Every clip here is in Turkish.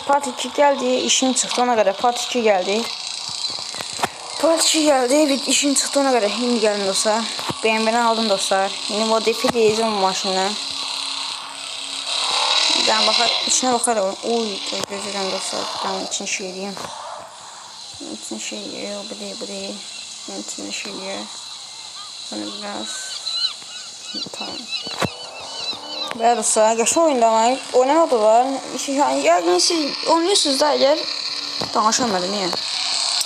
Part 2 geldi. İşin çıktı ona kadar. Part 2 geldi. Part 2 geldi. İşin çıktı ona kadar. Şimdi gelin dostlar. BMW'den aldım dostlar. Yeni modifiye edeceğim bu maşını. Ben bakar, içine bakarım. Oy, gözürüm dostlar. Ben için şey diyeyim. İçine şey diyor. Bu değil. İçine şey diyor. Bunu biraz. Tamam. Ve dostlar, geçen oyunda ben oynamadılar. Yani siz oynuyorsunuz da eğer danışamadım niye?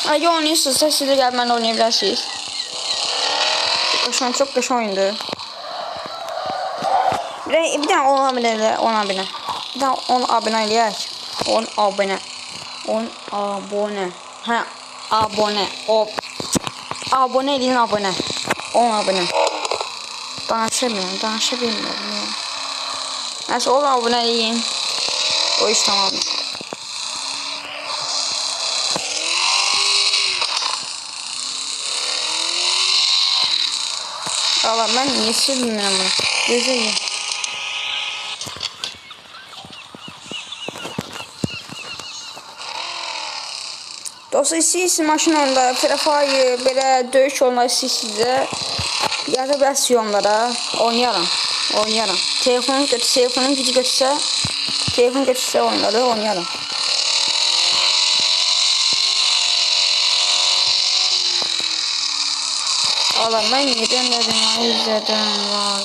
Eğer oynuyorsunuzsa siz de gelip benimle oynayabilirsiniz. Geçen çok geçen oyundu. Bir tane 10 abone, 10 abone. Bir tane 10 abone eləyək. 10 abone. 10 abone. Ha, abone. O abone eləyin abone. 10 abone. Danışamıyorum. Neyse 10 abone eləyin. O iş tamamdır. Allah ben niye silmiyorum bunu? Güzel. Dostlar istəyirsiniz maşın oyunları, Free Fire, belə döyüş oyunları istəyirsiniz yaza bilərsiniz onlara, oynayaram. Telefonum gücü götürsə oyunları oynayaram. Allah ben izledim vay.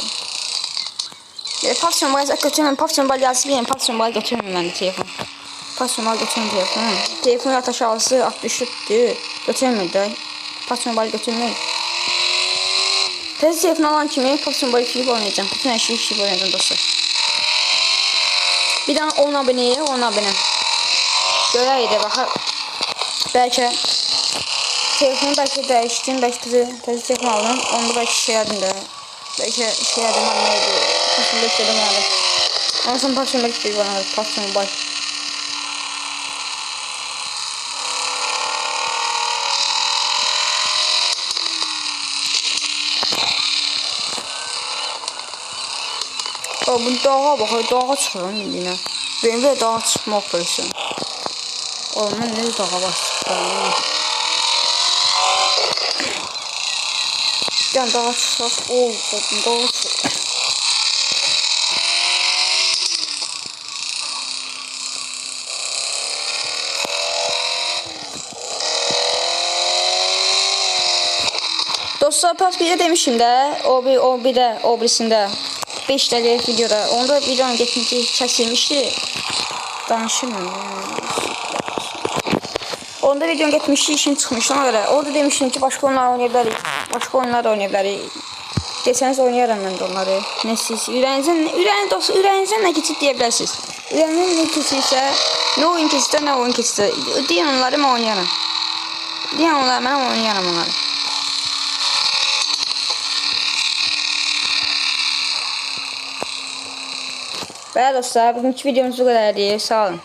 Pasyon balı götürmem, pasyon balı yazıp yiyeyim, pasyon balı götürmem ben de telefon. Pasyon balı götürmem telefonu. Telefonu ataş alısı 64'tü. Götürmür de. Pasyon balı götürmür. Tez telefon alan kimi pasyon balı kilip oynayacağım. Bütün her şeyi kilip oynayacağım dostlar. Bir daha 10 aboneye 10 abone. Görəydi bakar. Belki telefonu belki değiştim, belki tezi telefon aldım. Onda belki şey yardım da. Belki şey yardım almaydı. Pasyon balı kilip oynadım. Ondan sonra pasyon balı kilip oynadım. Pasyon balı. Bu dağa bak, dağa çıxıram yine. BMW dağa çıxmaq bilsin. Oğlum mən necə dağa basıram? Gel dağa çıxaq. Oğlum dağa çıxaq. Dostlar part 1'de demişim de, o birisinde 5 dakika videoda. Onda videonun geçmişi kesilmişti. Danışamıyorum. Onda videonun geçmişi işim çıkmıştı ona göre. Orada demiştim ki başka oyunlar oynayabiliriz. Başka oyunlar da oynayabiliriz. Deseniz oynayarım ben de onları. Ne siz? Ürəyinizdən nə keçid deyə bilərsiniz. Ürəyinizdən nə keçirsə, nə oyun keçirsə, nə oyun keçirsə. Deyən onları mən oynayaram. Deyən onları mən oynayaram onları. Ve dostlar bugünkü videomuz bu kadar değil. Sağ olun.